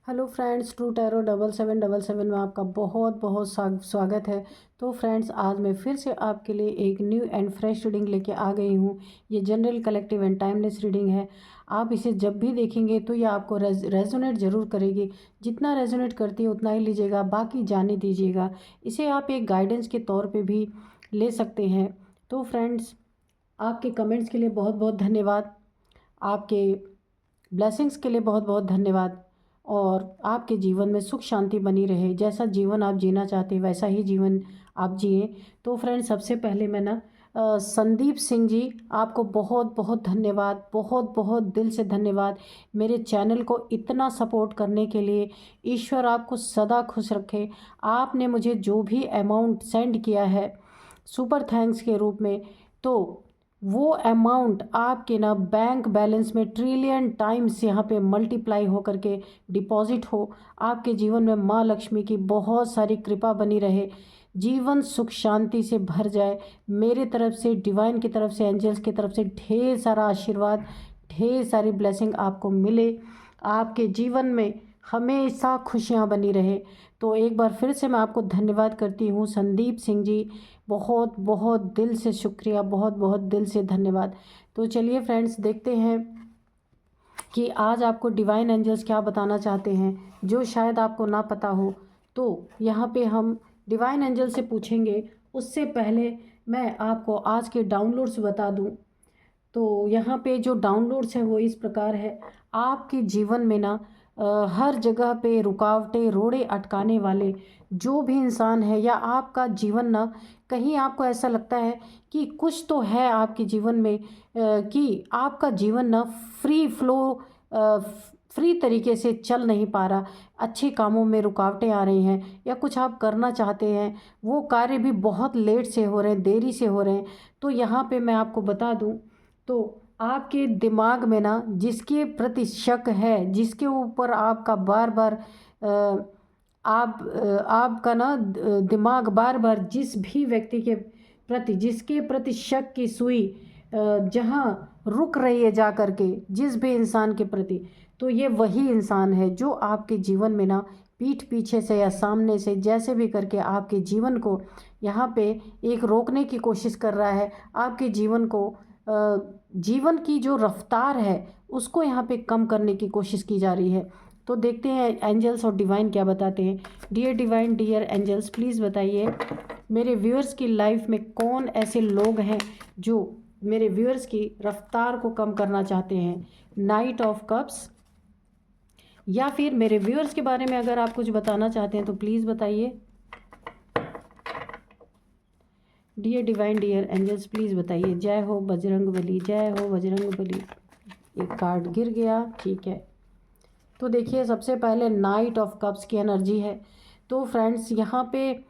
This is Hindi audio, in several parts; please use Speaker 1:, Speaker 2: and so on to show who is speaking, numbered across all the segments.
Speaker 1: हेलो फ्रेंड्स, ट्रू टैरो 7777 में आपका बहुत बहुत स्वागत है। तो फ्रेंड्स, आज मैं फिर से आपके लिए एक न्यू एंड फ्रेश रीडिंग लेके आ गई हूँ। ये general, collective and timeless reading है। आप इसे जब भी देखेंगे तो ये आपको रेजोनेट ज़रूर करेगी। जितना रेजोनेट करती है उतना ही लीजिएगा, बाकी जाने दीजिएगा। इसे आप एक गाइडेंस के तौर पर भी ले सकते हैं। तो फ्रेंड्स, आपके कमेंट्स के लिए बहुत बहुत धन्यवाद। आपके ब्लेसिंग्स के लिए बहुत बहुत धन्यवाद। और आपके जीवन में सुख शांति बनी रहे। जैसा जीवन आप जीना चाहते हैं वैसा ही जीवन आप जिए। तो फ्रेंड्स, सबसे पहले मैं संदीप सिंह जी, आपको बहुत बहुत धन्यवाद, बहुत बहुत दिल से धन्यवाद मेरे चैनल को इतना सपोर्ट करने के लिए। ईश्वर आपको सदा खुश रखे। आपने मुझे जो भी अमाउंट सेंड किया है सुपर थैंक्स के रूप में, तो वो अमाउंट आपके बैंक बैलेंस में ट्रिलियन टाइम्स यहाँ पे मल्टीप्लाई हो करके डिपॉजिट हो। आपके जीवन में माँ लक्ष्मी की बहुत सारी कृपा बनी रहे। जीवन सुख शांति से भर जाए। मेरे तरफ से, डिवाइन की तरफ से, एंजल्स की तरफ से ढेर सारा आशीर्वाद, ढेर सारी ब्लेसिंग आपको मिले। आपके जीवन में हमेशा खुशियाँ बनी रहे। तो एक बार फिर से मैं आपको धन्यवाद करती हूँ संदीप सिंह जी। बहुत बहुत दिल से शुक्रिया, बहुत बहुत दिल से धन्यवाद। तो चलिए फ्रेंड्स, देखते हैं कि आज आपको डिवाइन एंजल्स क्या बताना चाहते हैं, जो शायद आपको ना पता हो। तो यहाँ पे हम डिवाइन एंजल से पूछेंगे। उससे पहले मैं आपको आज के डाउनलोड्स बता दूं। तो यहाँ पे जो डाउनलोड्स हैं वो इस प्रकार है। आपके जीवन में हर जगह पे रुकावटें, रोड़े अटकाने वाले जो भी इंसान है, या आपका जीवन कहीं आपको ऐसा लगता है कि कुछ तो है आपके जीवन में, कि आपका जीवन फ्री फ्लो, फ्री तरीके से चल नहीं पा रहा। अच्छे कामों में रुकावटें आ रही हैं, या कुछ आप करना चाहते हैं वो कार्य भी बहुत लेट से हो रहे हैं, देरी से हो रहे हैं। तो यहाँ पे मैं आपको बता दूँ, तो आपके दिमाग में जिसके प्रति शक है, जिसके ऊपर आपका बार बार आपका दिमाग बार बार जिस भी व्यक्ति के प्रति, जिसके प्रति शक की सुई जहाँ रुक रही है जा कर के, जिस भी इंसान के प्रति, तो ये वही इंसान है जो आपके जीवन में पीठ पीछे से या सामने से जैसे भी करके आपके जीवन को यहाँ पे एक रोकने की कोशिश कर रहा है। आपके जीवन को, जीवन की जो रफ्तार है उसको यहाँ पे कम करने की कोशिश की जा रही है। तो देखते हैं एंजल्स और डिवाइन क्या बताते हैं। Dear divine, dear angels, please बताइए मेरे व्यूअर्स की लाइफ में कौन ऐसे लोग हैं जो मेरे व्यूअर्स की रफ्तार को कम करना चाहते हैं। नाइट ऑफ कप्स, या फिर मेरे व्यूअर्स के बारे में अगर आप कुछ बताना चाहते हैं तो प्लीज़ बताइए। Dear divine, dear angels, please बताइए। जय हो बजरंग बली, जय हो बजरंग बली। एक कार्ड गिर गया, ठीक है। तो देखिए, सबसे पहले नाइट ऑफ कप्स की एनर्जी है। तो फ्रेंड्स, यहाँ पे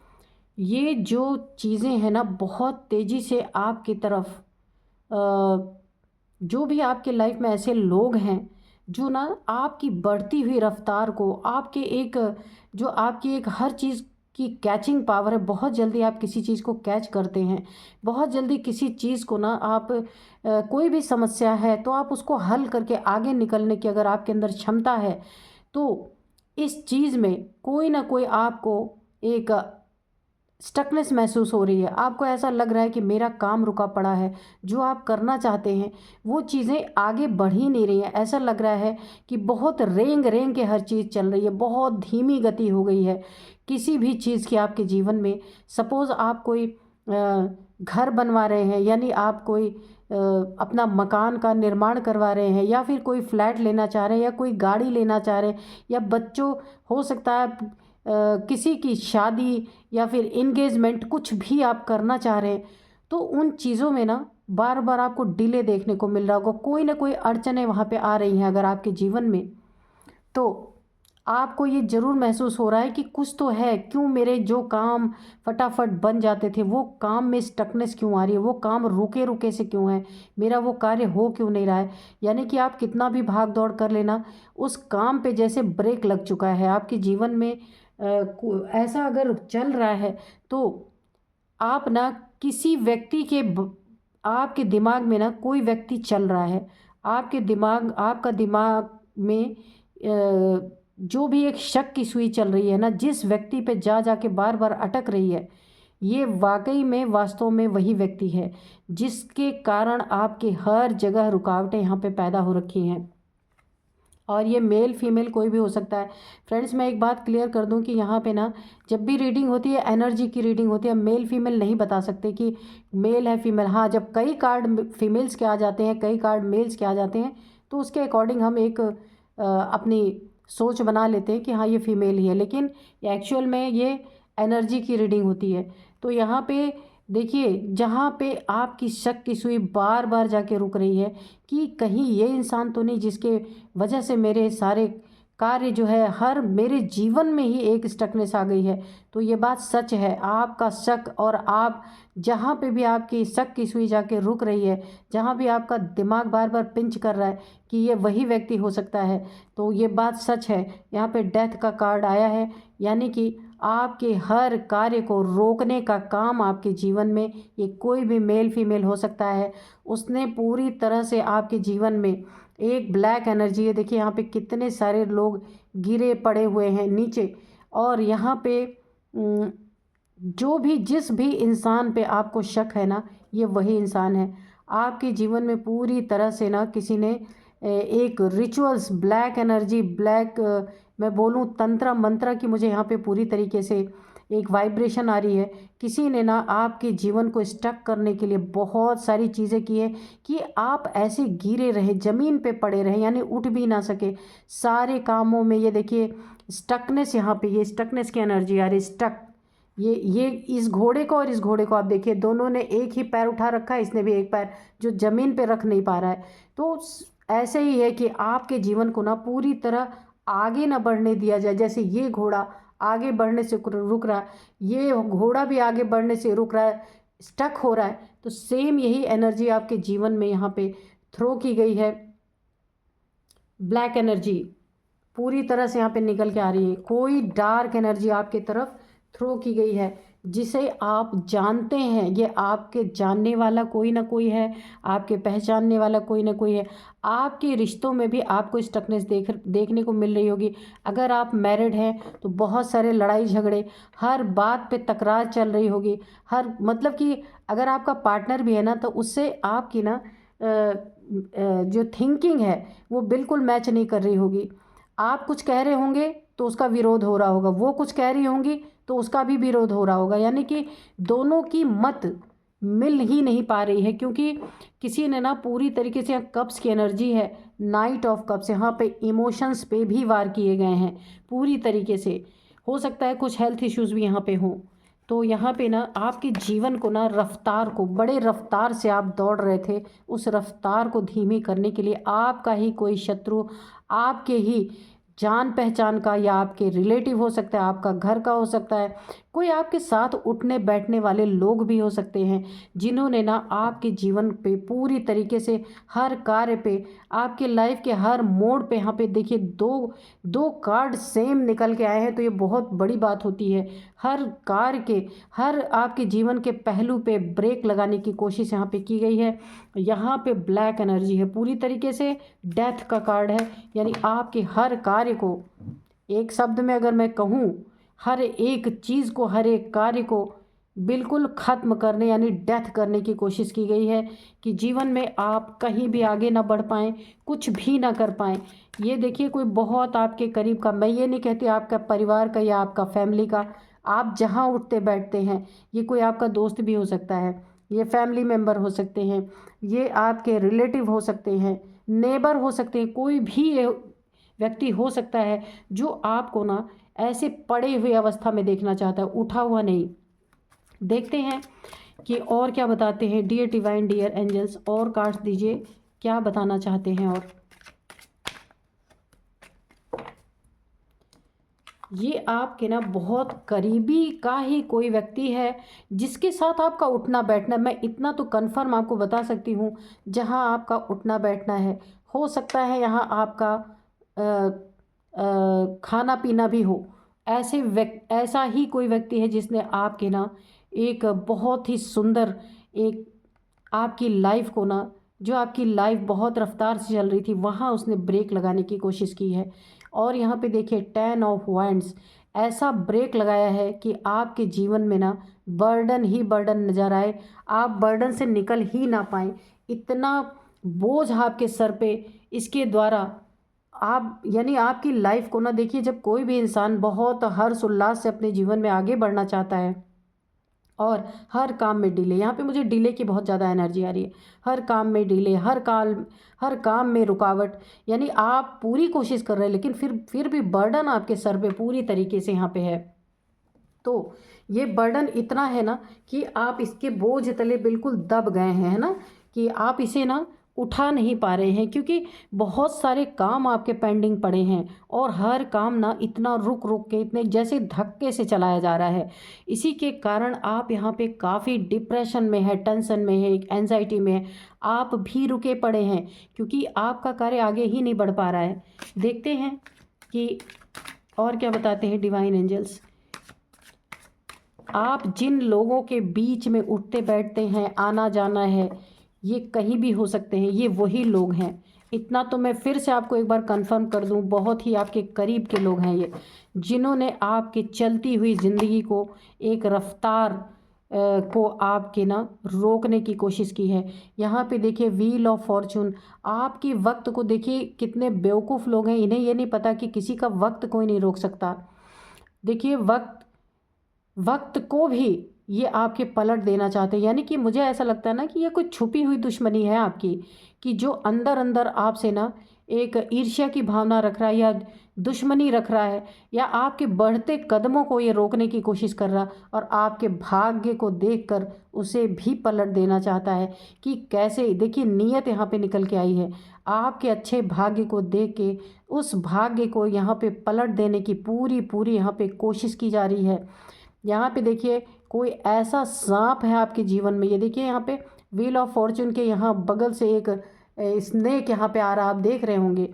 Speaker 1: ये जो चीज़ें हैं बहुत तेज़ी से आपकी तरफ, जो भी आपके लाइफ में ऐसे लोग हैं जो आपकी बढ़ती हुई रफ्तार को, आपके एक, जो आपकी एक हर चीज़ की कैचिंग पावर है, बहुत जल्दी आप किसी चीज़ को कैच करते हैं। बहुत जल्दी किसी चीज़ को आप कोई भी समस्या है तो आप उसको हल करके आगे निकलने की अगर आपके अंदर क्षमता है, तो इस चीज़ में कोई ना कोई आपको एक स्टकनेस महसूस हो रही है। आपको ऐसा लग रहा है कि मेरा काम रुका पड़ा है, जो आप करना चाहते हैं वो चीज़ें आगे बढ़ ही नहीं रही हैं। ऐसा लग रहा है कि बहुत रेंग रेंग के हर चीज़ चल रही है, बहुत धीमी गति हो गई है किसी भी चीज़ की आपके जीवन में। सपोज़ आप कोई घर बनवा रहे हैं, यानी आप कोई अपना मकान का निर्माण करवा रहे हैं, या फिर कोई फ्लैट लेना चाह रहे हैं, या कोई गाड़ी लेना चाह रहे हैं, या बच्चों, हो सकता है किसी की शादी या फिर इंगेजमेंट, कुछ भी आप करना चाह रहे हैं, तो उन चीज़ों में बार बार आपको डिले देखने को मिल रहा होगा। कोई ना कोई अड़चनें वहाँ पे आ रही हैं अगर आपके जीवन में, तो आपको ये ज़रूर महसूस हो रहा है कि कुछ तो है। क्यों मेरे जो काम फटाफट बन जाते थे वो काम में स्टकनेस क्यों आ रही है, वो काम रुके रुके से क्यों है, मेरा वो कार्य हो क्यों नहीं रहा है। यानी कि आप कितना भी भाग दौड़ कर लेना, उस काम पे जैसे ब्रेक लग चुका है आपके जीवन में। ऐसा अगर चल रहा है तो आप किसी व्यक्ति के आपके दिमाग में कोई व्यक्ति चल रहा है। आपके दिमाग, आपका दिमाग में जो भी एक शक की सुई चल रही है ना, जिस व्यक्ति पे जा जाके बार बार अटक रही है, ये वाकई में वास्तव में वही व्यक्ति है जिसके कारण आपके हर जगह रुकावटें यहाँ पे पैदा हो रखी हैं। और ये मेल फीमेल कोई भी हो सकता है। फ्रेंड्स, मैं एक बात क्लियर कर दूं कि यहाँ पे ना जब भी रीडिंग होती है, एनर्जी की रीडिंग होती है, मेल फीमेल नहीं बता सकते कि मेल है फीमेल। हाँ, जब कई कार्ड फीमेल्स के आ जाते हैं, कई कार्ड मेल्स के आ जाते हैं, तो उसके अकॉर्डिंग हम एक अपनी सोच बना लेते हैं कि हाँ ये फीमेल ही है, लेकिन एक्चुअल में ये एनर्जी की रीडिंग होती है। तो यहाँ पे देखिए, जहाँ पे आपकी शक की सुई बार बार जाके रुक रही है कि कहीं ये इंसान तो नहीं जिसके वजह से मेरे सारे कार्य जो है, हर मेरे जीवन में ही एक स्टकनेस आ गई है। तो ये बात सच है, आपका शक, और आप जहाँ पे भी आपकी शक की सुई जाके रुक रही है, जहाँ भी आपका दिमाग बार बार पिंच कर रहा है कि ये वही व्यक्ति हो सकता है, तो ये बात सच है। यहाँ पे डेथ का कार्ड आया है, यानी कि आपके हर कार्य को रोकने का काम आपके जीवन में, ये कोई भी मेल फीमेल हो सकता है, उसने पूरी तरह से आपके जीवन में एक ब्लैक एनर्जी है। देखिए यहाँ पे कितने सारे लोग गिरे पड़े हुए हैं नीचे, और यहाँ पे जो भी जिस भी इंसान पे आपको शक है ना, ये वही इंसान है। आपके जीवन में पूरी तरह से ना किसी ने एक रिचुअल्स, ब्लैक एनर्जी, ब्लैक मैं बोलूँ तंत्र मंत्र की, मुझे यहाँ पे पूरी तरीके से एक वाइब्रेशन आ रही है। किसी ने ना आपके जीवन को स्टक करने के लिए बहुत सारी चीज़ें की है कि आप ऐसे गिरे रहे, ज़मीन पे पड़े रहे, यानी उठ भी ना सके सारे कामों में। ये देखिए स्टकनेस, यहाँ पे ये स्टकनेस की एनर्जी आ रही, स्टक। ये इस घोड़े को और इस घोड़े को आप देखिए, दोनों ने एक ही पैर उठा रखा है, इसने भी एक पैर जो ज़मीन पे रख नहीं पा रहा है। तो ऐसे ही है कि आपके जीवन को ना पूरी तरह आगे ना बढ़ने दिया जाए। जैसे ये घोड़ा आगे बढ़ने से रुक रहा है, ये घोड़ा भी आगे बढ़ने से रुक रहा है, स्टक हो रहा है। तो सेम यही एनर्जी आपके जीवन में यहाँ पे थ्रो की गई है। ब्लैक एनर्जी पूरी तरह से यहाँ पे निकल के आ रही है। कोई डार्क एनर्जी आपके तरफ थ्रो की गई है, जिसे आप जानते हैं, ये आपके जानने वाला कोई ना कोई है, आपके पहचानने वाला कोई ना कोई है। आपके रिश्तों में भी आपको स्टकनेस देखने को मिल रही होगी। अगर आप मैरिड हैं तो बहुत सारे लड़ाई झगड़े, हर बात पे तकरार चल रही होगी, हर मतलब कि अगर आपका पार्टनर भी है ना, तो उससे आपकी ना जो थिंकिंग है वो बिल्कुल मैच नहीं कर रही होगी। आप कुछ कह रहे होंगे तो उसका विरोध हो रहा होगा, वो कुछ कह रही होंगी तो उसका भी विरोध हो रहा होगा, यानी कि दोनों की मत मिल ही नहीं पा रही है। क्योंकि किसी ने ना पूरी तरीके से, यहाँ कप्स की एनर्जी है, नाइट ऑफ कप्स, यहाँ पे इमोशंस पे भी वार किए गए हैं पूरी तरीके से। हो सकता है कुछ हेल्थ इश्यूज़ भी यहाँ पे हों। तो यहाँ पे ना आपके जीवन को ना रफ्तार को, बड़े रफ्तार से आप दौड़ रहे थे, उस रफ्तार को धीमी करने के लिए आपका ही कोई शत्रु, आपके ही जान पहचान का, या आपके रिलेटिव हो सकता है, आपका घर का हो सकता है, कोई आपके साथ उठने बैठने वाले लोग भी हो सकते हैं, जिन्होंने ना आपके जीवन पे पूरी तरीके से हर कार्य पे, आपके लाइफ के हर मोड़ पे, यहाँ पे देखिए दो दो कार्ड सेम निकल के आए हैं, तो ये बहुत बड़ी बात होती है। हर कार्य के, हर आपके जीवन के पहलू पे ब्रेक लगाने की कोशिश यहाँ पे की गई है। यहाँ पे ब्लैक एनर्जी है पूरी तरीके से, डेथ का कार्ड है, यानी आपके हर कार्य को, एक शब्द में अगर मैं कहूँ, हर एक चीज़ को, हर एक कार्य को बिल्कुल ख़त्म करने यानी डेथ करने की कोशिश की गई है कि जीवन में आप कहीं भी आगे ना बढ़ पाएँ, कुछ भी ना कर पाएँ। ये देखिए कोई बहुत आपके करीब का, मैं ये नहीं कहती आपका परिवार का या आपका फैमिली का, आप जहाँ उठते बैठते हैं, ये कोई आपका दोस्त भी हो सकता है, ये फैमिली मेम्बर हो सकते हैं, ये आपके रिलेटिव हो सकते हैं, नेबर हो सकते हैं, कोई भी व्यक्ति हो सकता है जो आपको ना ऐसे पड़े हुए अवस्था में देखना चाहता है, उठा हुआ नहीं। देखते हैं कि और क्या बताते हैं डियर डिवाइन, डियर एंजल्स, और कार्ड्स दीजिए, क्या बताना चाहते हैं। और ये आपके ना बहुत करीबी का ही कोई व्यक्ति है जिसके साथ आपका उठना बैठना, मैं इतना तो कंफर्म आपको बता सकती हूँ, जहाँ आपका उठना बैठना है, हो सकता है यहाँ आपका खाना पीना भी हो, ऐसा ही कोई व्यक्ति है जिसने आपके ना एक बहुत ही सुंदर एक आपकी लाइफ को ना जो आपकी लाइफ बहुत रफ्तार से चल रही थी वहाँ उसने ब्रेक लगाने की कोशिश की है। और यहाँ पे देखिए 10 ऑफ वांड्स, ऐसा ब्रेक लगाया है कि आपके जीवन में ना बर्डन ही बर्डन नज़र आए, आप बर्डन से निकल ही ना पाएँ, इतना बोझ आपके सर पे इसके द्वारा आप यानी आपकी लाइफ को ना देखिए, जब कोई भी इंसान बहुत हर्ष उल्लास से अपने जीवन में आगे बढ़ना चाहता है और हर काम में डिले, यहाँ पे मुझे डिले की बहुत ज़्यादा एनर्जी आ रही है, हर काम में डिले, हर काम में रुकावट, यानी आप पूरी कोशिश कर रहे हैं लेकिन फिर भी बर्डन आपके सर पे पूरी तरीके से यहाँ पे है। तो ये बर्डन इतना है ना कि आप इसके बोझ तले बिल्कुल दब गए हैं, है ना, कि आप इसे ना उठा नहीं पा रहे हैं क्योंकि बहुत सारे काम आपके पेंडिंग पड़े हैं और हर काम ना इतना रुक रुक के इतने जैसे धक्के से चलाया जा रहा है। इसी के कारण आप यहाँ पे काफ़ी डिप्रेशन में है, टेंशन में है, एक एंजाइटी में है, आप भी रुके पड़े हैं क्योंकि आपका कार्य आगे ही नहीं बढ़ पा रहा है। देखते हैं कि और क्या बताते हैं डिवाइन एंजल्स। आप जिन लोगों के बीच में उठते बैठते हैं, आना जाना है, ये कहीं भी हो सकते हैं, ये वही लोग हैं। इतना तो मैं फिर से आपको एक बार कंफर्म कर दूं, बहुत ही आपके करीब के लोग हैं ये, जिन्होंने आपकी चलती हुई ज़िंदगी को एक रफ्तार को आपके ना रोकने की कोशिश की है। यहाँ पे देखिए व्हील ऑफ फॉर्चून, आपकी वक्त को देखिए, कितने बेवकूफ़ लोग हैं, इन्हें ये नहीं पता कि किसी का वक्त कोई नहीं रोक सकता। देखिए वक्त को भी ये आपके पलट देना चाहते हैं, यानी कि मुझे ऐसा लगता है ना कि ये कोई छुपी हुई दुश्मनी है आपकी, कि जो अंदर अंदर आपसे ना एक ईर्ष्या की भावना रख रहा है या दुश्मनी रख रहा है, या आपके बढ़ते कदमों को ये रोकने की कोशिश कर रहा, और आपके भाग्य को देखकर उसे भी पलट देना चाहता है कि कैसे। देखिए नीयत यहाँ पे निकल के आई है, आपके अच्छे भाग्य को देख के उस भाग्य को यहाँ पे पलट देने की पूरी पूरी यहाँ पे कोशिश की जा रही है। यहाँ पे देखिए कोई ऐसा सांप है आपके जीवन में, ये देखिए यहाँ पे व्हील ऑफ फॉर्चून के यहाँ बगल से एक स्नेक यहाँ पे आ रहा, आप देख रहे होंगे।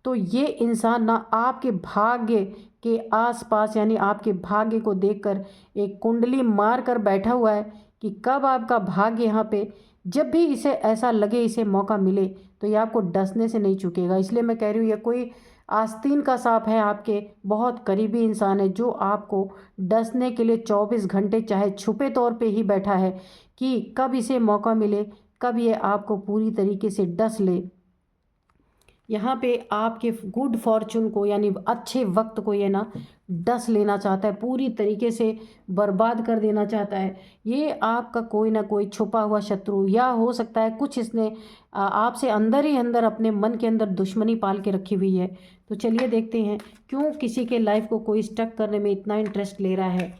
Speaker 1: तो ये इंसान ना आपके भाग्य के आसपास, यानी आपके भाग्य को देखकर एक कुंडली मार कर बैठा हुआ है कि कब आपका भाग्य यहाँ पे, जब भी इसे ऐसा लगे, इसे मौका मिले तो ये आपको डसने से नहीं चूकेगा। इसलिए मैं कह रही हूँ ये कोई आस्तीन का सांप है, आपके बहुत करीबी इंसान है जो आपको डसने के लिए 24 घंटे चाहे छुपे तौर पे ही बैठा है कि कब इसे मौका मिले, कब ये आपको पूरी तरीके से डस ले। यहाँ पे आपके गुड फॉर्चून को, यानी अच्छे वक्त को ये ना डस लेना चाहता है, पूरी तरीके से बर्बाद कर देना चाहता है। ये आपका कोई ना कोई छुपा हुआ शत्रु, या हो सकता है कुछ इसने आपसे अंदर ही अंदर अपने मन के अंदर दुश्मनी पाल के रखी हुई है। तो चलिए देखते हैं क्यों किसी के लाइफ को कोई स्टक करने में इतना इंटरेस्ट ले रहा है।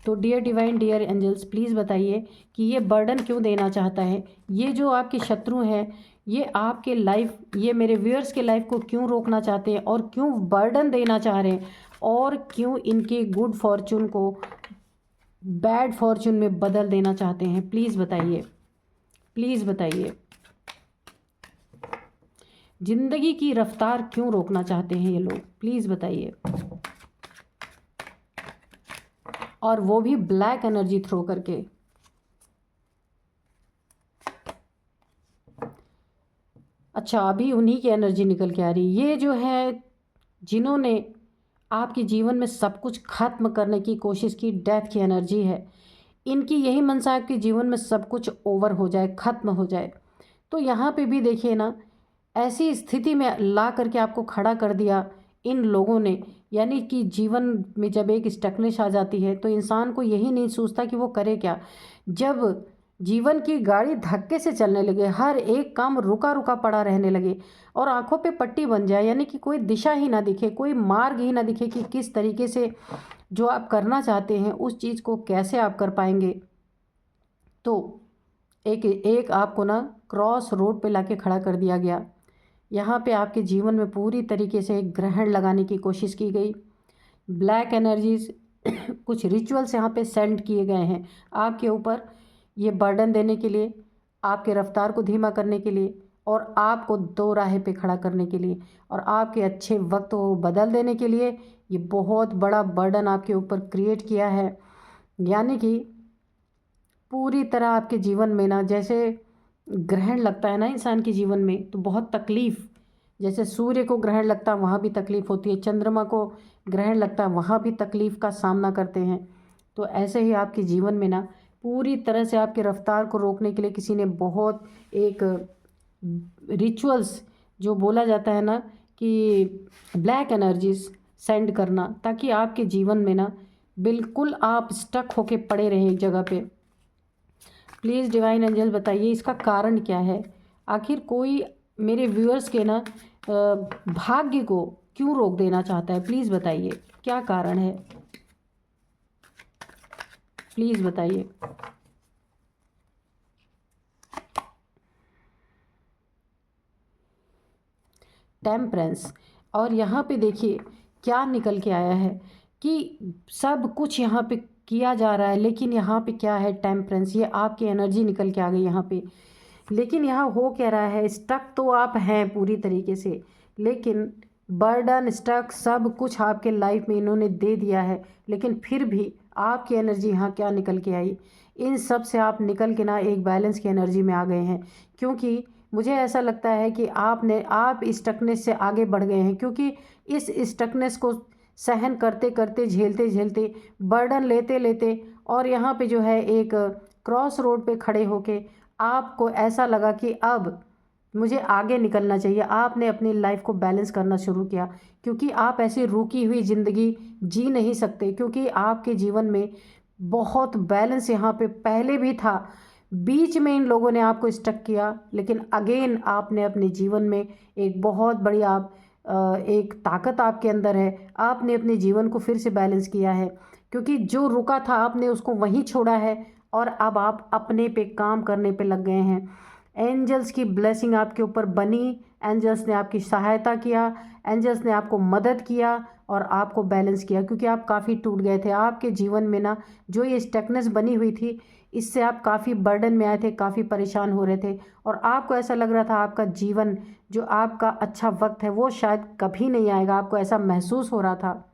Speaker 1: तो dear divine, dear angels, please बताइए कि ये बर्डन क्यों देना चाहता है, ये जो आपके शत्रु हैं ये आपके लाइफ, ये मेरे व्यूअर्स के लाइफ को क्यों रोकना चाहते हैं और क्यों बर्डन देना चाह रहे हैं, और क्यों इनके गुड फॉर्चून को बैड फॉर्चून में बदल देना चाहते हैं। प्लीज़ बताइए, प्लीज़ बताइए। जिंदगी की रफ्तार क्यों रोकना चाहते हैं ये लोग, प्लीज़ बताइए। और वो भी ब्लैक एनर्जी थ्रो करके। अच्छा, अभी उन्हीं की एनर्जी निकल के आ रही। ये जो है जिन्होंने आपके जीवन में सब कुछ खत्म करने की कोशिश की, डेथ की एनर्जी है, इनकी यही मनसा है कि जीवन में सब कुछ ओवर हो जाए, ख़त्म हो जाए। तो यहाँ पे भी देखिए ना, ऐसी स्थिति में ला करके आपको खड़ा कर दिया इन लोगों ने, यानी कि जीवन में जब एक स्टकनेस आ जाती है तो इंसान को यही नहीं सोचता कि वो करे क्या। जब जीवन की गाड़ी धक्के से चलने लगे, हर एक काम रुका रुका पड़ा रहने लगे और आंखों पे पट्टी बन जाए, यानी कि कोई दिशा ही ना दिखे, कोई मार्ग ही ना दिखे कि किस तरीके से जो आप करना चाहते हैं उस चीज़ को कैसे आप कर पाएंगे, तो एक एक आपको ना क्रॉस रोड पे लाके खड़ा कर दिया गया। यहाँ पे आपके जीवन में पूरी तरीके से एक ग्रहण लगाने की कोशिश की गई। ब्लैक एनर्जीज कुछ रिचुअल्स यहाँ पे सेंड किए गए हैं आपके ऊपर, ये बर्डन देने के लिए, आपके रफ्तार को धीमा करने के लिए, और आपको दो राह पे खड़ा करने के लिए, और आपके अच्छे वक्त को बदल देने के लिए। ये बहुत बड़ा बर्डन आपके ऊपर क्रिएट किया है, यानी कि पूरी तरह आपके जीवन में ना जैसे ग्रहण लगता है ना इंसान के जीवन में तो बहुत तकलीफ़, जैसे सूर्य को ग्रहण लगता है वहाँ भी तकलीफ़ होती है, चंद्रमा को ग्रहण लगता है वहाँ भी तकलीफ़ का सामना करते हैं। तो ऐसे ही आपके जीवन में ना पूरी तरह से आपकी रफ्तार को रोकने के लिए किसी ने बहुत एक रिचुअल्स जो बोला जाता है ना कि ब्लैक एनर्जीज सेंड करना, ताकि आपके जीवन में ना बिल्कुल आप स्टक होके पड़े रहें एक जगह पे। प्लीज़ डिवाइन एंजल बताइए इसका कारण क्या है। आखिर कोई मेरे व्यूअर्स के ना भाग्य को क्यों रोक देना चाहता है, प्लीज़ बताइए क्या कारण है, प्लीज़ बताइए। टेम्परेंस, और यहाँ पे देखिए क्या निकल के आया है कि सब कुछ यहाँ पे किया जा रहा है, लेकिन यहाँ पे क्या है, टेम्परेंस, ये आपकी एनर्जी निकल के आ गई यहाँ पे। लेकिन यहाँ हो क्या रहा है, स्टक तो आप हैं पूरी तरीके से, लेकिन बर्डन स्टक सब कुछ आपके लाइफ में इन्होंने दे दिया है, लेकिन फिर भी आपकी एनर्जी यहाँ क्या निकल के आई, इन सब से आप निकल के ना एक बैलेंस की एनर्जी में आ गए हैं। क्योंकि मुझे ऐसा लगता है कि आप स्टकनेस से आगे बढ़ गए हैं, क्योंकि इस स्टकनेस को सहन करते करते, झेलते झेलते, बर्डन लेते लेते, और यहाँ पे जो है एक क्रॉस रोड पे खड़े होके आपको ऐसा लगा कि अब मुझे आगे निकलना चाहिए। आपने अपनी लाइफ को बैलेंस करना शुरू किया, क्योंकि आप ऐसी रुकी हुई ज़िंदगी जी नहीं सकते, क्योंकि आपके जीवन में बहुत बैलेंस यहाँ पे पहले भी था। बीच में इन लोगों ने आपको स्टक किया, लेकिन अगेन आपने अपने जीवन में एक बहुत बड़ी एक ताकत आपके अंदर है, आपने अपने जीवन को फिर से बैलेंस किया है। क्योंकि जो रुका था आपने उसको वहीं छोड़ा है, और अब आप अपने पे काम करने पे लग गए हैं। एंजल्स की ब्लेसिंग आपके ऊपर बनी, एंजल्स ने आपकी सहायता किया, एंजल्स ने आपको मदद किया और आपको बैलेंस किया, क्योंकि आप काफ़ी टूट गए थे। आपके जीवन में ना जो ये स्टकनेस बनी हुई थी, इससे आप काफ़ी बर्डन में आए थे, काफ़ी परेशान हो रहे थे, और आपको ऐसा लग रहा था आपका जीवन, जो आपका अच्छा वक्त है वो शायद कभी नहीं आएगा, आपको ऐसा महसूस हो रहा था।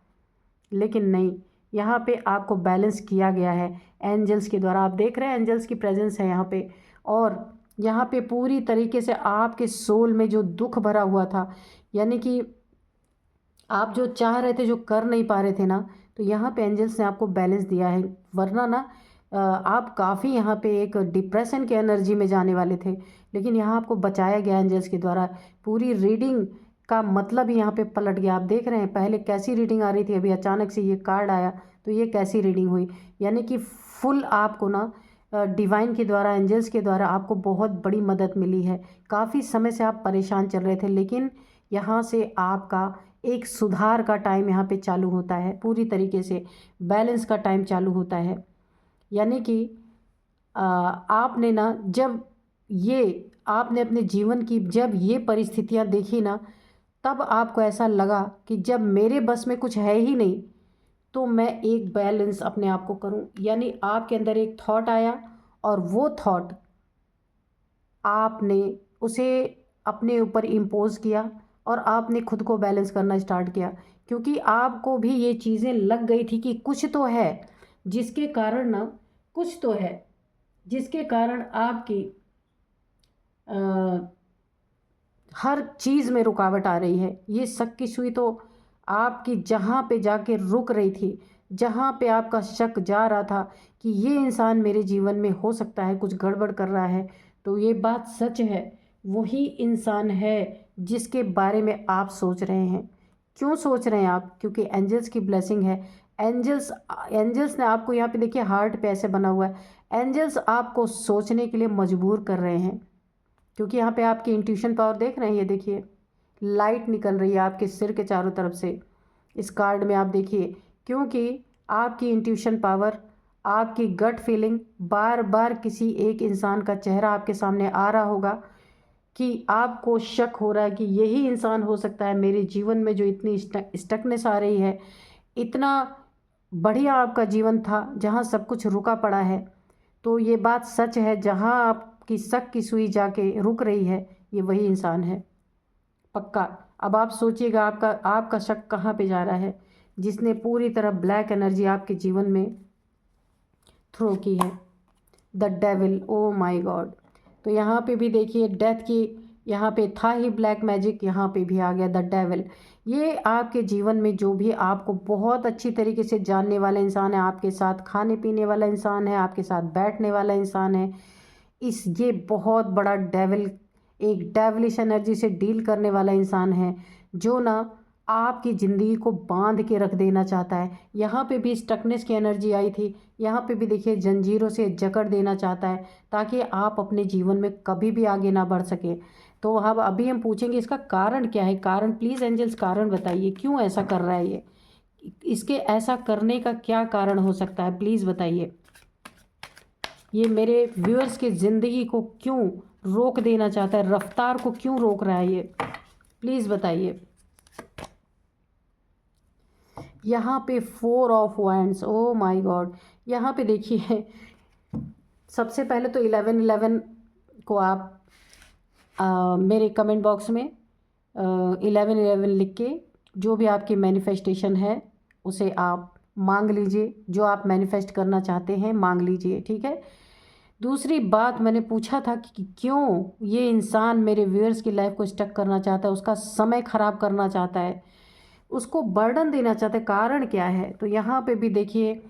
Speaker 1: लेकिन नहीं, यहाँ पे आपको बैलेंस किया गया है एंजल्स के द्वारा। आप देख रहे हैं एंजल्स की प्रेजेंस है यहाँ पे, और यहाँ पे पूरी तरीके से आपके सोल में जो दुख भरा हुआ था, यानी कि आप जो चाह रहे थे, जो कर नहीं पा रहे थे ना, तो यहाँ पे एंजल्स ने आपको बैलेंस दिया है। वरना ना आप काफ़ी यहाँ पे एक डिप्रेशन के एनर्जी में जाने वाले थे, लेकिन यहाँ आपको बचाया गया एंजल्स के द्वारा। पूरी रीडिंग का मतलब ही यहाँ पे पलट गया। आप देख रहे हैं पहले कैसी रीडिंग आ रही थी, अभी अचानक से ये कार्ड आया तो ये कैसी रीडिंग हुई। यानी कि फुल आपको ना डिवाइन के द्वारा, एंजल्स के द्वारा आपको बहुत बड़ी मदद मिली है। काफ़ी समय से आप परेशान चल रहे थे, लेकिन यहाँ से आपका एक सुधार का टाइम यहाँ पे चालू होता है, पूरी तरीके से बैलेंस का टाइम चालू होता है। यानी कि आपने ना जब ये आपने अपने जीवन की जब ये परिस्थितियाँ देखी ना, तब आपको ऐसा लगा कि जब मेरे बस में कुछ है ही नहीं, तो मैं एक बैलेंस अपने आप को करूं। यानी आपके अंदर एक थॉट आया, और वो थॉट आपने उसे अपने ऊपर इम्पोज किया, और आपने खुद को बैलेंस करना स्टार्ट किया। क्योंकि आपको भी ये चीज़ें लग गई थी कि कुछ तो है जिसके कारण ना, कुछ तो है जिसके कारण आपकी हर चीज़ में रुकावट आ रही है। ये शक की सुई तो आपकी जहाँ पे जाके रुक रही थी, जहाँ पे आपका शक जा रहा था कि ये इंसान मेरे जीवन में हो सकता है कुछ गड़बड़ कर रहा है, तो ये बात सच है, वही इंसान है जिसके बारे में आप सोच रहे हैं। क्यों सोच रहे हैं आप? क्योंकि एंजल्स की ब्लेसिंग है। एंजल्स एंजल्स ने आपको, यहाँ पे देखिए हार्ट पे ऐसे बना हुआ है, एंजल्स आपको सोचने के लिए मजबूर कर रहे हैं। क्योंकि यहाँ पे आपकी इंट्यूशन पावर देख रहे हैं, ये देखिए लाइट निकल रही है आपके सिर के चारों तरफ से, इस कार्ड में आप देखिए। क्योंकि आपकी इंट्यूशन पावर, आपकी गट फीलिंग, बार बार किसी एक इंसान का चेहरा आपके सामने आ रहा होगा कि आपको शक हो रहा है कि यही इंसान हो सकता है मेरे जीवन में, जो इतनी स्टकनेस आ रही है। इतना बढ़िया आपका जीवन था जहाँ सब कुछ रुका पड़ा है, तो ये बात सच है, जहाँ आपकी शक की सुई जाके रुक रही है, ये वही इंसान है पक्का। अब आप सोचिएगा आपका आपका शक कहाँ पे जा रहा है, जिसने पूरी तरह ब्लैक एनर्जी आपके जीवन में थ्रो की है। The devil, oh my God. तो यहाँ पे भी देखिए डेथ की, यहाँ पे था ही ब्लैक मैजिक, यहाँ पे भी आ गया द डेविल। ये आपके जीवन में जो भी आपको बहुत अच्छी तरीके से जानने वाला इंसान है, आपके साथ खाने पीने वाला इंसान है, आपके साथ बैठने वाला इंसान है, ये बहुत बड़ा डेविल, एक डेविलिश एनर्जी से डील करने वाला इंसान है, जो ना आपकी ज़िंदगी को बांध के रख देना चाहता है। यहाँ पे भी स्टकनेस की एनर्जी आई थी, यहाँ पे भी देखिए जंजीरों से जकड़ देना चाहता है, ताकि आप अपने जीवन में कभी भी आगे ना बढ़ सके। तो अब अभी हम पूछेंगे इसका कारण क्या है। कारण प्लीज़ एंजल्स कारण बताइए, क्यों ऐसा कर रहा है ये, इसके ऐसा करने का क्या कारण हो सकता है, प्लीज़ बताइए। ये मेरे व्यूअर्स की ज़िंदगी को क्यों रोक देना चाहता है, रफ्तार को क्यों रोक रहा है ये, प्लीज़ बताइए। यहाँ पे 4 of wands, oh my God. यहाँ पे देखिए सबसे पहले तो 1111 को आप मेरे कमेंट बॉक्स में 1111 लिख के जो भी आपकी मैनिफेस्टेशन है उसे आप मांग लीजिए, जो आप मैनिफेस्ट करना चाहते हैं मांग लीजिए, ठीक है। दूसरी बात, मैंने पूछा था कि क्यों ये इंसान मेरे व्यूअर्स की लाइफ को स्टक करना चाहता है, उसका समय ख़राब करना चाहता है, उसको बर्डन देना चाहता है, कारण क्या है। तो यहाँ पे भी देखिए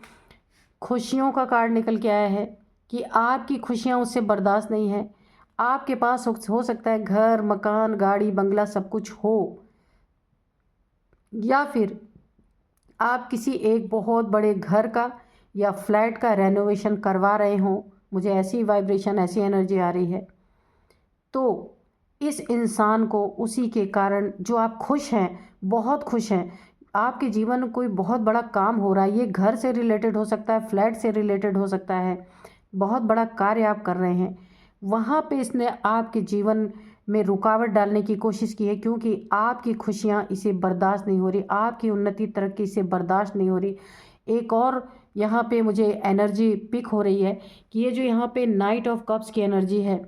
Speaker 1: खुशियों का कार्ड निकल के आया है कि आपकी खुशियाँ उससे बर्दाश्त नहीं है। आपके पास हो सकता है घर, मकान, गाड़ी, बंगला सब कुछ हो, या फिर आप किसी एक बहुत बड़े घर का या फ्लैट का रेनोवेशन करवा रहे हों, मुझे ऐसी वाइब्रेशन, ऐसी एनर्जी आ रही है। तो इस इंसान को उसी के कारण, जो आप खुश हैं, बहुत खुश हैं, आपके जीवन में कोई बहुत बड़ा काम हो रहा है, ये घर से रिलेटेड हो सकता है, फ्लैट से रिलेटेड हो सकता है, बहुत बड़ा कार्य आप कर रहे हैं, वहाँ पे इसने आपके जीवन में रुकावट डालने की कोशिश की है, क्योंकि आपकी खुशियाँ इसे बर्दाश्त नहीं हो रही, आपकी उन्नति तरक्की इसे बर्दाश्त नहीं हो रही। एक और यहाँ पे मुझे एनर्जी पिक हो रही है कि ये जो यहाँ पे नाइट ऑफ कप्स की एनर्जी है,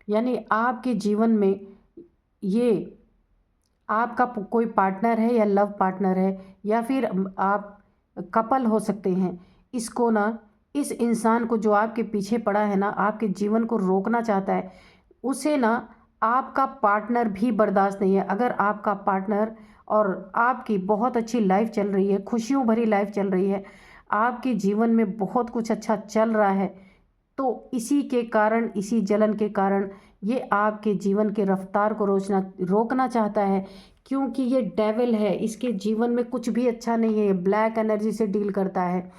Speaker 1: यानी आपके जीवन में ये आपका कोई पार्टनर है या लव पार्टनर है, या फिर आप कपल हो सकते हैं। इसको ना, इस इंसान को जो आपके पीछे पड़ा है ना, आपके जीवन को रोकना चाहता है, उसे ना आपका पार्टनर भी बर्दाश्त नहीं है। अगर आपका पार्टनर और आपकी बहुत अच्छी लाइफ चल रही है, खुशियों भरी लाइफ चल रही है, आपके जीवन में बहुत कुछ अच्छा चल रहा है, तो इसी के कारण, इसी जलन के कारण ये आपके जीवन के रफ्तार को रोकना चाहता है, क्योंकि ये डेविल है, इसके जीवन में कुछ भी अच्छा नहीं है, ये ब्लैक एनर्जी से डील करता है।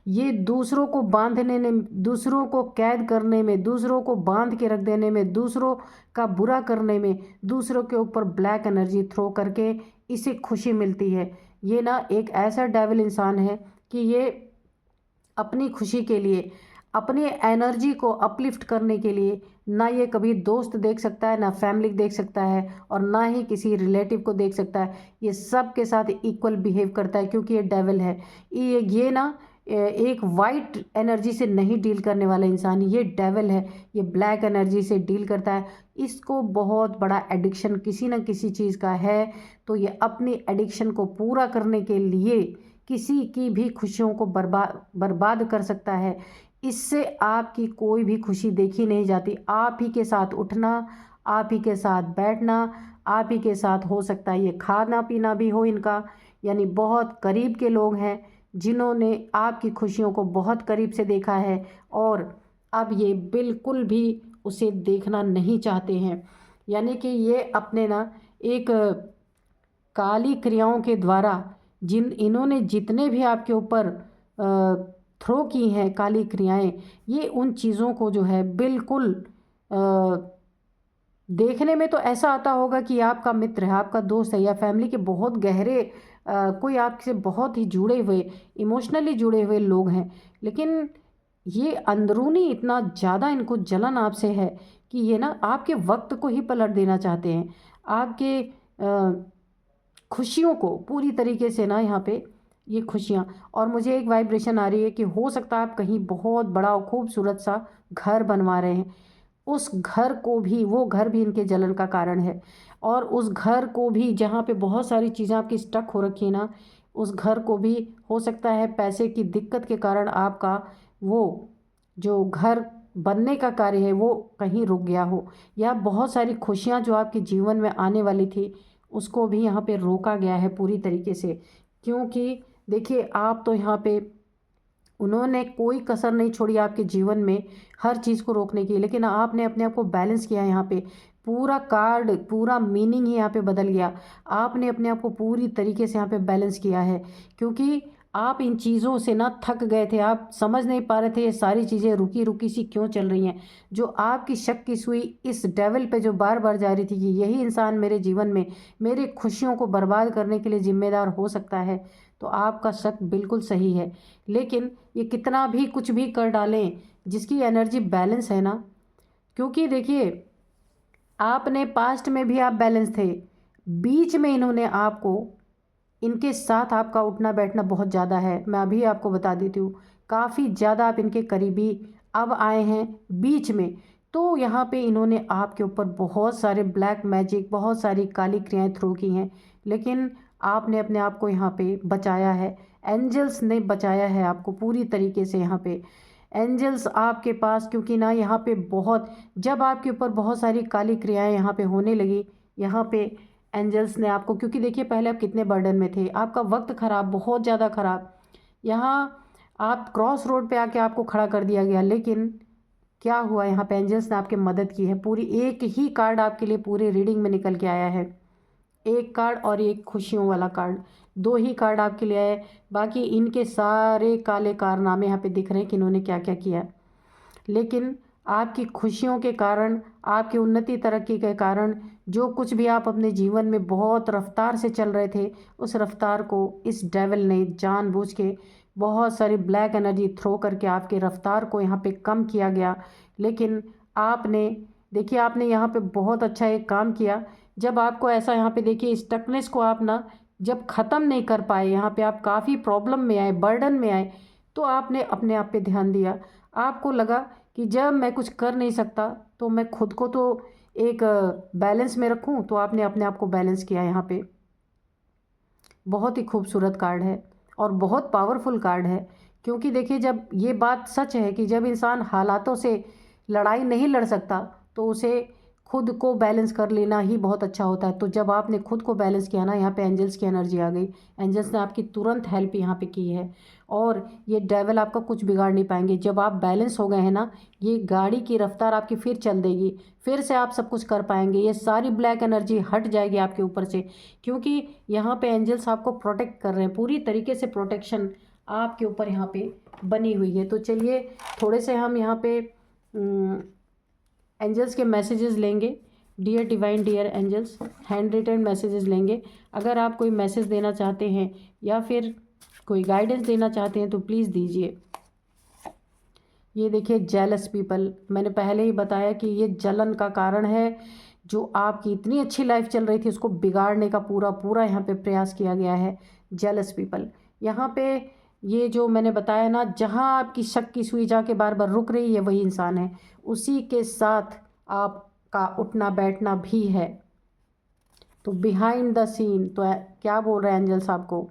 Speaker 1: ये दूसरों को बांधने में, दूसरों को कैद करने में, दूसरों को बांध के रख देने में, दूसरों का बुरा करने में, दूसरों के ऊपर ब्लैक एनर्जी थ्रो करके इसे खुशी मिलती है। ये ना एक ऐसा डेविल इंसान है कि ये अपनी खुशी के लिए, अपनी एनर्जी को अपलिफ्ट करने के लिए ना ये कभी दोस्त देख सकता है, ना फैमिली देख सकता है, और ना ही किसी रिलेटिव को देख सकता है। ये सब के साथ इक्वल बिहेव करता है, क्योंकि ये डेविल है। ये ना एक वाइट एनर्जी से नहीं डील करने वाला इंसान, ये डेविल है, ये ब्लैक एनर्जी से डील करता है। इसको बहुत बड़ा एडिक्शन किसी न किसी चीज़ का है, तो ये अपनी एडिक्शन को पूरा करने के लिए किसी की भी खुशियों को बर्बाद कर सकता है। इससे आपकी कोई भी खुशी देखी नहीं जाती। आप ही के साथ उठना, आप ही के साथ बैठना, आप ही के साथ हो सकता है ये खाना पीना भी हो इनका, यानी बहुत करीब के लोग हैं जिन्होंने आपकी खुशियों को बहुत करीब से देखा है, और अब ये बिल्कुल भी उसे देखना नहीं चाहते हैं। यानी कि ये अपने ना एक काली क्रियाओं के द्वारा, इन्होंने जितने भी आपके ऊपर थ्रो की हैं काली क्रियाएं, ये उन चीज़ों को जो है बिल्कुल देखने में तो ऐसा आता होगा कि आपका मित्र है, आपका दोस्त है, या फैमिली के बहुत गहरे कोई आपसे बहुत ही जुड़े हुए, इमोशनली जुड़े हुए लोग हैं, लेकिन ये अंदरूनी इतना ज़्यादा इनको जलन आपसे है कि ये ना आपके वक्त को ही पलट देना चाहते हैं, आपके खुशियों को पूरी तरीके से ना, यहाँ पे ये खुशियाँ। और मुझे एक वाइब्रेशन आ रही है कि हो सकता है आप कहीं बहुत बड़ा और खूबसूरत सा घर बनवा रहे हैं, उस घर को भी, वो घर भी इनके जलन का कारण है, और उस घर को भी जहाँ पे बहुत सारी चीज़ें आपकी स्टक हो रखी है ना, उस घर को भी हो सकता है पैसे की दिक्कत के कारण आपका वो जो घर बनने का कार्य है वो कहीं रुक गया हो, या बहुत सारी खुशियाँ जो आपके जीवन में आने वाली थी उसको भी यहाँ पे रोका गया है पूरी तरीके से। क्योंकि देखिए आप तो यहाँ पे, उन्होंने कोई कसर नहीं छोड़ी आपके जीवन में हर चीज़ को रोकने की, लेकिन आपने अपने आप को बैलेंस किया। यहाँ पे पूरा कार्ड, पूरा मीनिंग ही यहाँ पे बदल गया। आपने अपने आप को पूरी तरीके से यहाँ पे बैलेंस किया है, क्योंकि आप इन चीज़ों से ना थक गए थे। आप समझ नहीं पा रहे थे ये सारी चीज़ें रुकी रुकी सी क्यों चल रही हैं। जो आपकी शक की सुई इस डेविल पे जो बार बार जा रही थी कि यही इंसान मेरे जीवन में मेरे खुशियों को बर्बाद करने के लिए जिम्मेदार हो सकता है, तो आपका शक बिल्कुल सही है। लेकिन ये कितना भी कुछ भी कर डालें, जिसकी एनर्जी बैलेंस है ना, क्योंकि देखिए आपने पास्ट में भी आप बैलेंस थे, बीच में इन्होंने आपको, इनके साथ आपका उठना बैठना बहुत ज़्यादा है। मैं अभी आपको बता देती हूँ, काफ़ी ज़्यादा आप इनके करीबी अब आए हैं बीच में। तो यहाँ पे इन्होंने आपके ऊपर बहुत सारे ब्लैक मैजिक, बहुत सारी काली क्रियाएं थ्रो की हैं, लेकिन आपने अपने आप को यहाँ पे बचाया है। एंजल्स ने बचाया है आपको पूरी तरीके से। यहाँ पे एंजल्स आपके पास, क्योंकि ना यहाँ पे बहुत, जब आपके ऊपर बहुत सारी काली क्रियाएं यहाँ पे होने लगी, यहाँ पे एंजल्स ने आपको, क्योंकि देखिए पहले आप कितने बर्डन में थे, आपका वक्त ख़राब, बहुत ज़्यादा ख़राब, यहाँ आप क्रॉस रोड पे आके आपको खड़ा कर दिया गया, लेकिन क्या हुआ, यहाँ पे एंजल्स ने आपकी मदद की है। पूरी एक ही कार्ड आपके लिए पूरी रीडिंग में निकल के आया है, एक कार्ड और एक खुशियों वाला कार्ड, दो ही कार्ड आपके लिए आए। बाकी इनके सारे काले कारनामे यहाँ पे दिख रहे हैं कि इन्होंने क्या क्या किया। लेकिन आपकी खुशियों के कारण, आपकी उन्नति तरक्की के कारण, जो कुछ भी आप अपने जीवन में बहुत रफ्तार से चल रहे थे, उस रफ्तार को इस डेविल ने जानबूझ के बहुत सारी ब्लैक एनर्जी थ्रो करके आपके रफ्तार को यहाँ पे कम किया गया। लेकिन आपने देखिए, आपने यहाँ पे बहुत अच्छा एक काम किया। जब आपको ऐसा यहाँ पे देखिए स्टकनेस को आप ना जब ख़त्म नहीं कर पाए, यहाँ पे आप काफ़ी प्रॉब्लम में आए, बर्डन में आए, तो आपने अपने आप पे ध्यान दिया। आपको लगा कि जब मैं कुछ कर नहीं सकता तो मैं खुद को तो एक बैलेंस में रखूं, तो आपने अपने आप को बैलेंस किया। यहाँ पे बहुत ही खूबसूरत कार्ड है और बहुत पावरफुल कार्ड है, क्योंकि देखिए जब ये बात सच है कि जब इंसान हालातों से लड़ाई नहीं लड़ सकता तो उसे खुद को बैलेंस कर लेना ही बहुत अच्छा होता है। तो जब आपने खुद को बैलेंस किया ना, यहाँ पे एंजल्स की एनर्जी आ गई, एंजल्स ने आपकी तुरंत हेल्प यहाँ पे की है, और ये डेविल आपका कुछ बिगाड़ नहीं पाएंगे। जब आप बैलेंस हो गए हैं ना, ये गाड़ी की रफ्तार आपकी फिर चल देगी, फिर से आप सब कुछ कर पाएंगे। ये सारी ब्लैक एनर्जी हट जाएगी आपके ऊपर से, क्योंकि यहाँ पे एंजल्स आपको प्रोटेक्ट कर रहे हैं, पूरी तरीके से प्रोटेक्शन आपके ऊपर यहाँ पे बनी हुई है। तो चलिए थोड़े से हम यहाँ पे एंजल्स के मैसेजेस लेंगे। Dear divine, dear angels, handwritten messages लेंगे। अगर आप कोई मैसेज देना चाहते हैं या फिर कोई गाइडेंस देना चाहते हैं तो प्लीज़ दीजिए। ये देखिए जेलस पीपल, मैंने पहले ही बताया कि ये जलन का कारण है। जो आपकी इतनी अच्छी लाइफ चल रही थी उसको बिगाड़ने का पूरा पूरा यहाँ पे प्रयास किया गया है। जेलस पीपल, यहाँ पे ये जो मैंने बताया ना, जहाँ आपकी शक की सुई जाके बार बार रुक रही है वही इंसान है, उसी के साथ आपका उठना बैठना भी है। तो बिहाइंड द सीन, तो क्या बोल रहे हैं एंजल्स आपको,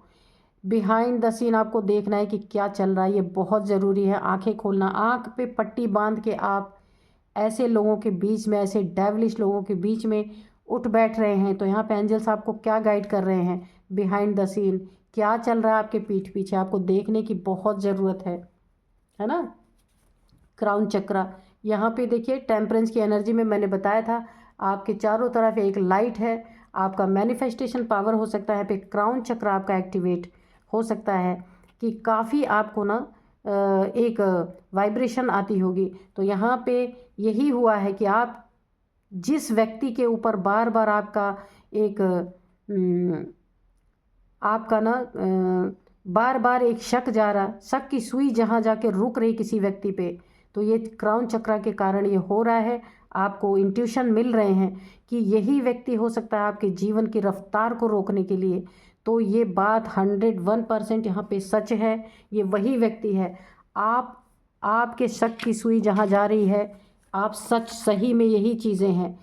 Speaker 1: बिहाइंड द सीन आपको देखना है कि क्या चल रहा है। ये बहुत ज़रूरी है आंखें खोलना। आंख पे पट्टी बांध के आप ऐसे लोगों के बीच में, ऐसे डेविलिश लोगों के बीच में उठ बैठ रहे हैं, तो यहाँ पे एंजल्स आपको क्या गाइड कर रहे हैं, बिहाइंड द सीन क्या चल रहा है आपके पीठ पीछे, आपको देखने की बहुत ज़रूरत है ना। क्राउन चक्रा, यहाँ पे देखिए टेम्परेंस की एनर्जी में मैंने बताया था आपके चारों तरफ एक लाइट है, आपका मैनिफेस्टेशन पावर हो सकता है। पे क्राउन चक्र आपका एक्टिवेट हो सकता है कि काफ़ी आपको ना एक वाइब्रेशन आती होगी। तो यहाँ पे यही हुआ है कि आप जिस व्यक्ति के ऊपर बार बार आपका एक आपका ना बार बार एक शक जा रहा, शक की सुई जहाँ जाके रुक रही किसी व्यक्ति पे, तो ये क्राउन चक्रा के कारण ये हो रहा है। आपको इंट्यूशन मिल रहे हैं कि यही व्यक्ति हो सकता है आपके जीवन की रफ्तार को रोकने के लिए। तो ये बात 101% यहाँ पे सच है, ये वही व्यक्ति है। आपके शक की सुई जहाँ जा रही है, आप सच सही में यही चीज़ें हैं,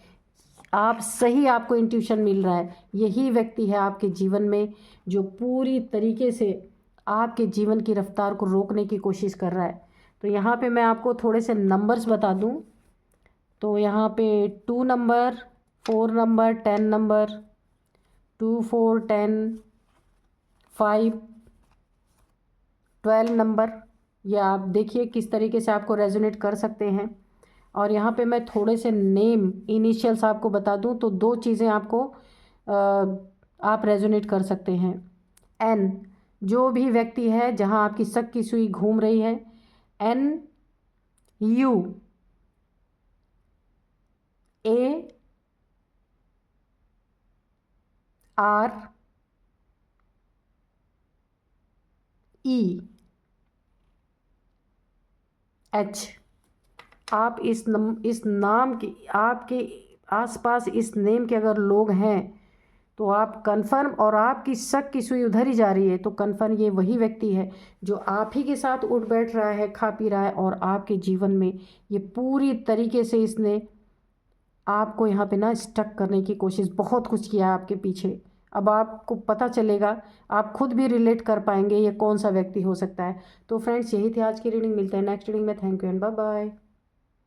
Speaker 1: आप सही, आपको इंट्यूशन मिल रहा है, यही व्यक्ति है आपके जीवन में जो पूरी तरीके से आपके जीवन की रफ्तार को रोकने की कोशिश कर रहा है। तो यहाँ पे मैं आपको थोड़े से नंबर्स बता दूँ। तो यहाँ पे 2 नंबर, 4 नंबर, 10 नंबर, 2, 4, 10, 5, 12 नंबर, ये आप देखिए किस तरीके से आपको रेजोनेट कर सकते हैं। और यहाँ पे मैं थोड़े से नेम इनिशियल्स आपको बता दूँ तो 2 चीज़ें आपको आप रेजोनेट कर सकते हैं। एन, जो भी व्यक्ति है जहाँ आपकी शक की सुई घूम रही है, N, U, A, R, E, H. आप इस नाम की, आपके आसपास इस नेम के अगर लोग हैं तो आप कंफर्म, और आपकी शक की सुई उधर ही जा रही है तो कंफर्म ये वही व्यक्ति है जो आप ही के साथ उठ बैठ रहा है, खा पी रहा है, और आपके जीवन में ये पूरी तरीके से इसने आपको यहाँ पे ना स्टक करने की कोशिश, बहुत कुछ किया है आपके पीछे। अब आपको पता चलेगा, आप खुद भी रिलेट कर पाएंगे ये कौन सा व्यक्ति हो सकता है। तो फ्रेंड्स, यही थी आज की रीडिंग। मिलते हैं नेक्स्ट रीडिंग में। Thank you and bye bye.